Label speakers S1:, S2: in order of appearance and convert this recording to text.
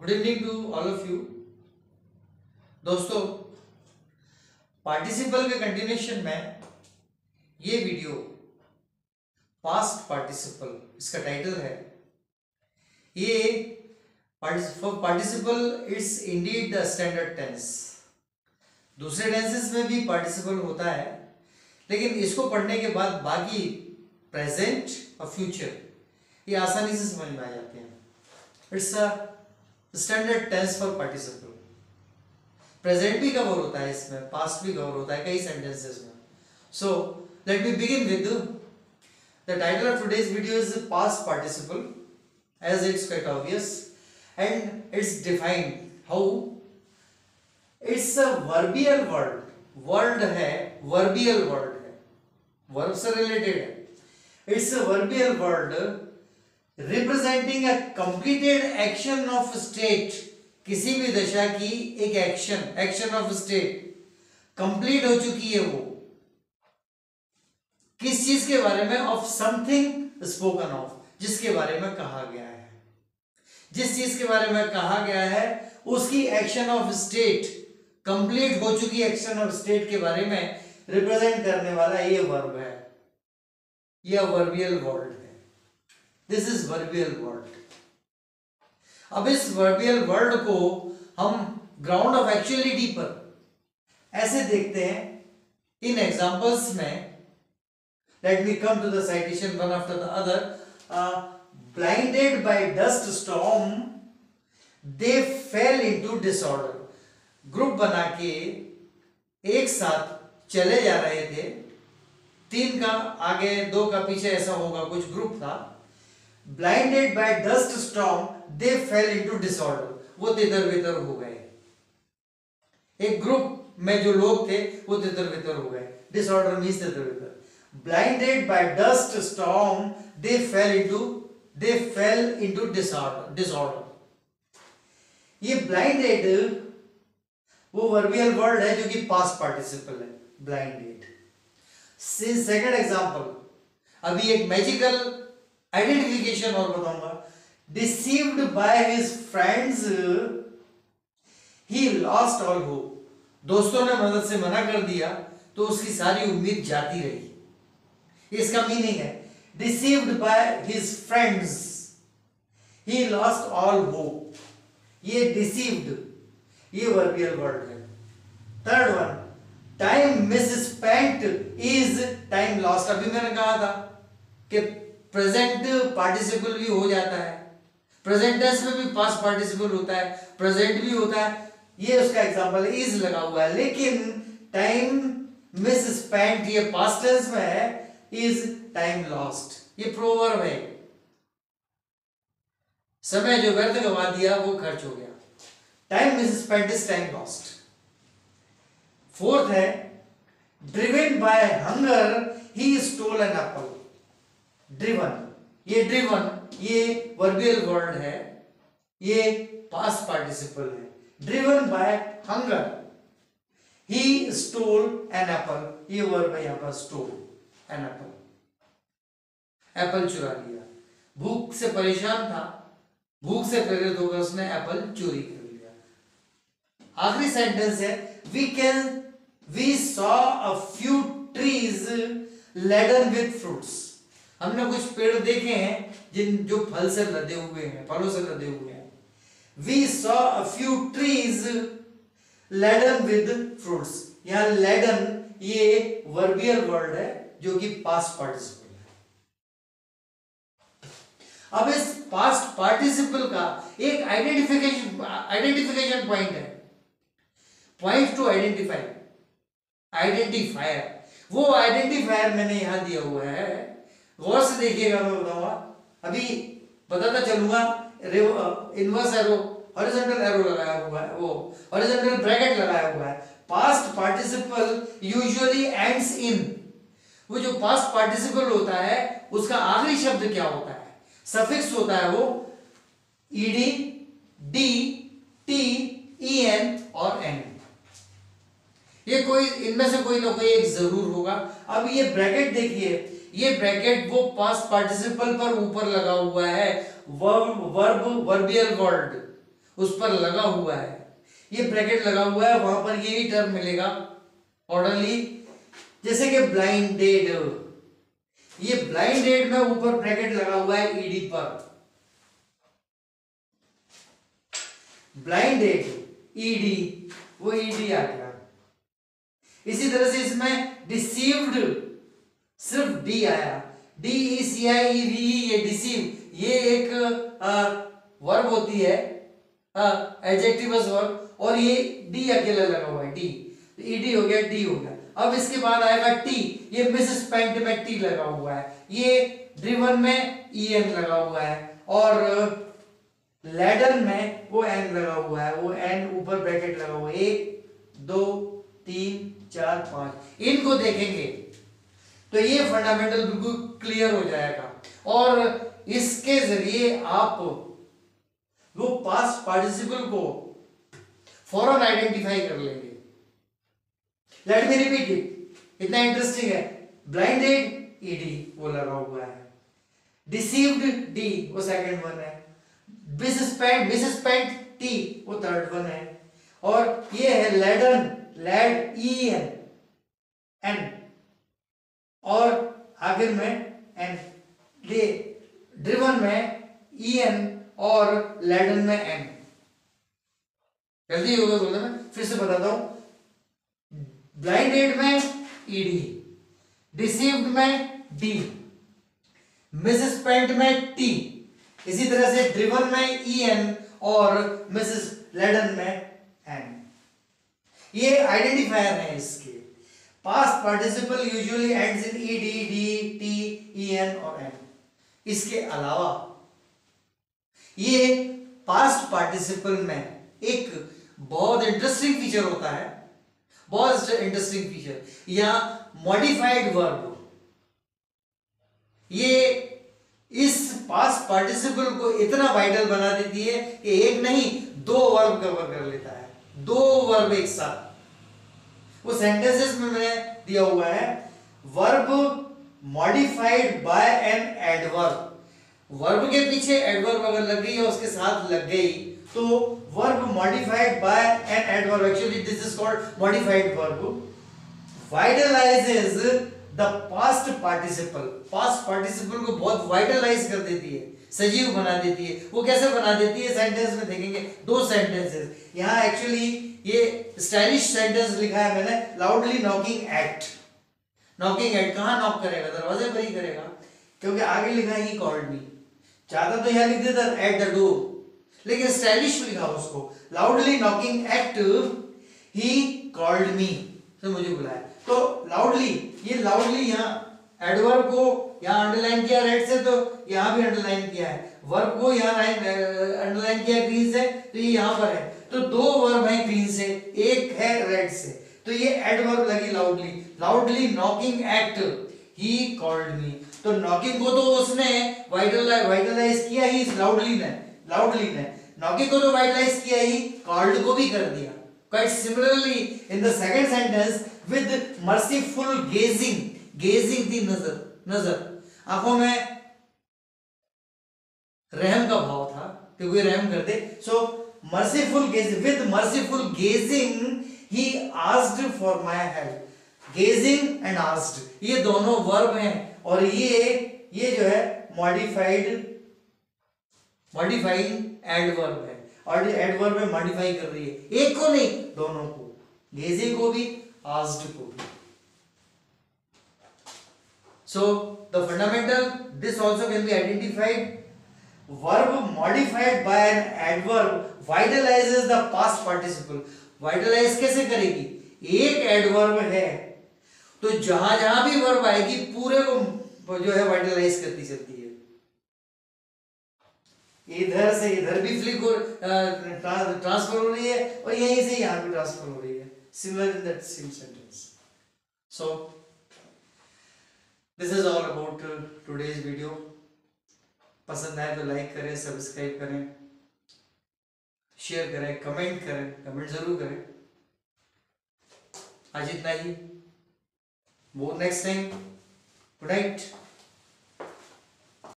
S1: Good evening to all of you. दोस्तों, participle के continuation में ये वीडियो पास्ट पार्टिसिपल इसका टाइटल है। ये participle it's indeed the standard tense. दूसरे टेंसेस में भी पार्टिसिपल होता है, लेकिन इसको पढ़ने के बाद बाकी प्रेजेंट और फ्यूचर ये आसानी से समझ में आ जाते हैं। It's a standard tense for participle. Present भी कवर होता है इसमें, पास्ट भी कवर होता है कई सेंटेंसेस में। So let me begin with the title of today's video is past participle, as it's quite obvious, and it's defined how it's a verbial word. Word है, वर्बियल वर्ड है, verb से related है। It's a verbial word representing a completed action of state. किसी भी दशा की एक action of state complete हो चुकी है। वो किस चीज के बारे में? ऑफ समथिंग स्पोकन ऑफ, जिसके बारे में कहा गया है। जिस चीज के बारे में कहा गया है उसकी एक्शन ऑफ स्टेट, कंप्लीट हो चुकी एक्शन ऑफ स्टेट के बारे में रिप्रेजेंट करने वाला ये वर्ब है। यह वर्बियल वर्ड है। This is verbial word. अब इस वर्बियल वर्ड को हम ग्राउंड ऑफ एक्चुअलिटी पर ऐसे देखते हैं इन एग्जांपल्स में। Let me come to the citation one after the other. Blinded by dust storm, they fell into disorder. Group बना के एक साथ चले जा रहे थे, 3 का आगे 2 का पीछे, ऐसा होगा कुछ ग्रुप था। Blinded by dust storm, they fell into disorder. वो तितर बितर हो गए। एक ग्रुप में जो लोग थे वो तितर बितर हो गए। डिसऑर्डर मींस तितर बितर। Blinded by dust storm, they fell into disorder. ये blinded वो वर्बियल वर्ड है जो कि पास्ट पार्टिसिपल है। blinded। सेकंड एग्जांपल, अभी एक मैजिकल आइडेंटिफिकेशन और बताऊंगा। Deceived by his friends he lost all hope. दोस्तों ने मदद से मना कर दिया तो उसकी सारी उम्मीद जाती रही। इसका मीनिंग है deceived by his friends, he lost all hope. ये deceived ये वर्बियल वर्ड है। Third one, time misspent is time lost. अभी मैंने कहा था कि प्रेजेंट पार्टिसिपल भी हो जाता है, प्रेजेंट टेंस में भी पास्ट पार्टिसिपल होता है, प्रेजेंट भी होता है। ये उसका एग्जांपल है, इज लगा हुआ है। लेकिन टाइम मिसस्पेंट ये पास्ट टेंस में है, इज टाइम लॉस्ट। ये प्रोवर्ब है। समय जो व्यर्थ गवा दिया वो खर्च हो गया। Time misspent is time lost. Fourth है, driven by hunger he stole an apple. Driven ये वर्बियल वर्ड है, ये पास्ट पार्टिसिपल है। Driven by hunger he stole an apple. ये वर्ब है यहां पर, स्टोल एन एप्पल। एप्पल चुरा लिया। भूख से परेशान था, भूख से प्रेरित होकर उसने एप्पल चोरी कर लिया। आखिरी सेंटेंस है, we saw a few trees laden with fruits. हमने कुछ पेड़ देखे हैं जो फल से लदे हुए हैं, फलों से लदे हुए हैं। We saw a few trees laden with fruits. यहां लेडन ये वर्बियल वर्ड है जो कि पास्ट पार्टिसिपल है। अब इस पास्ट पार्टिसिपल का एक आइडेंटिफिकेशन पॉइंट है। Point two identify, identifier. वो आइडेंटिफायर मैंने यहां दिया हुआ है, गौर से देखिएगा, मैं बताऊंगा। अभी बताता चलूंगा। इनवर्स एरो, हॉरिजॉन्टल एरो लगाया हुआ है, वो हॉरिजॉन्टल ब्रैकेट लगाया हुआ है। Past participle usually ends in. वो जो पास्ट पार्टिसिपल होता है उसका आखिरी शब्द क्या होता है? सफिक्स होता है वो ईडी, डी, टी, ईएन और एन। ये कोई इनमें से कोई ना कोई एक जरूर होगा। अब ये ब्रैकेट देखिए, ये ब्रैकेट वो पास्ट पार्टिसिपल पर ऊपर लगा हुआ है। वर्बियल वर्ड उस पर लगा हुआ है, ये ब्रैकेट लगा हुआ है, वहां पर ये भी टर्म मिलेगा ऑर्डरली। जैसे कि ब्लाइंडेड, ये ब्लाइंडेड में ऊपर ब्रैकेट लगा हुआ है ईडी पर, ब्लाइंडेड ईडी, वो ईडी आ गया। इसी तरह से इसमें डिसीव्ड सिर्फ डी आया, DECIEVE, ये डिसीव, ये एक वर्ब होती है, एडजेक्टिवस वर्ब, और ये डी अकेला लगा हुआ है, डी, तो ईडी हो गया, डी हो गया। अब इसके बाद आएगा टी, ये मिसेस पेंट में टी लगा हुआ है, ये ड्रिवन में EN लगा हुआ है, और लैडर में वो N लगा हुआ है, वो N ऊपर ब्रैकेट लगा हुआ है। 1 2 3 4 5, इनको देखेंगे तो ये फंडामेंटल बिल्कुल क्लियर हो जाएगा, और इसके जरिए आप वो पास्ट पार्टिसिपल को फौरन आइडेंटिफाई कर लेंगे। लेट मी रिपीट इट, इतना इंटरेस्टिंग है। ब्लाइंडेड ईडी वो लगा हुआ है, डिसीव्ड डी वो सेकंड वन है, मिसेस पेंट टी वो थर्ड वन है, और ये है लैडन, लैड EN N, और आखिर में एन, ले ड्रिवन में EN और लैडन में N। जल्दी होगा बोलना, मैं फिर से बताता हूं। ब्लाइंडेड में ED, डिसीव्ड में D, मिसेस पेंट में T, इसी तरह से ड्रिवन में EN और मिसेस लैडन में N। ये आइडेंटिफायर है इसके। Past participle usually ends in ED, D, T, EN और N। इसके अलावा ये पास्ट पार्टिसिपल में एक बहुत इंटरेस्टिंग फीचर होता है, बहुत इंटरेस्टिंग फीचर, या मॉडिफाइड वर्ब। ये इस पास्ट पार्टिसिपल को इतना वाइटल बना देती है कि एक नहीं 2 वर्ब कवर कर लेता है, 2 वर्ब एक साथ। वो सेंटेंसेस में मैंने दिया हुआ है, verb modified by an adverb. Verb के पीछे एडवर्ब अगर लग गई या उसके साथ लग गई तो verb modified by an adverb, actually this is called modified verb, vitalizes the past participle. Past participle को बहुत वाइटलाइज कर देती है, सजीव बना देती है। वो कैसे बना देती है, सेंटेंस में देखेंगे 2 सेंटेंसेस। यहाँ एक्चुअली ये स्टाइलिश सेंटेंस लिखा है मैंने, loudly knocking at. Knocking at कहाँ नॉक करेगा, दरवाजे पर ही करेगा, क्योंकि आगे लिखा है ही कॉल्ड मी। चाहता तो यहाँ लिख देता एट द डोर, लेकिन स्टाइलिश लिखा उसको, loudly knocking at he called me, तो मुझे बुलाया। तो लाउडली, ये लाउडली यहाँ एडवर्ब को यहाँ अंडरलाइन किया रेड से, तो यहाँ भी अंडरलाइन किया है, वर्ब को यहाँ अंडरलाइन किया ग्रीन से, तो ये यहाँ पर है। तो 2 वर्ब है ग्रीन से, एक है रेड से, तो ये एडवर्ब लगी loudly. Loudly knocking at he called me, तो नॉकिंग को तो उसने वाइटलाइज किया ही लाउडली ने नॉकिंग को तो वाइटलाइज किया ही, कॉल्ड को भी कर दिया। Quite similarly in the second sentence with merciful gazing, gazing थी नजर, आंखों में रहम का भाव था कि कोई रहम करते। So merciful gazing, with merciful gazing he asked for my help. Gazing and asked ये दोनों वर्ब हैं, और ये जो है मॉडिफाइंग एडवर्ब है, और एडवर्ब में मॉडिफाई कर रही है, एक को नहीं दोनों को, गेजिंग को भी आस्क्ड को भी। So the fundamental, this also can be identified. Verb modified by an adverb vitalizes the past participle. Vitalize कैसे करेगी, एक एडवर्ब है तो जहां जहां भी वर्ब आएगी पूरे को जो है वाइटलाइज करती चलती है। इधर से इधर भी फ्लिक ट्रांसफर हो रही है, और यहीं से यहां भी ट्रांसफर हो रही है, similar in that same sentence. So this is all about today's video. पसंद आए तो लाइक करें, सब्सक्राइब करें, शेयर करें, कमेंट करें, कमेंट जरूर करें। आज इतना ही, वो नेक्स्ट टाइम। Good night.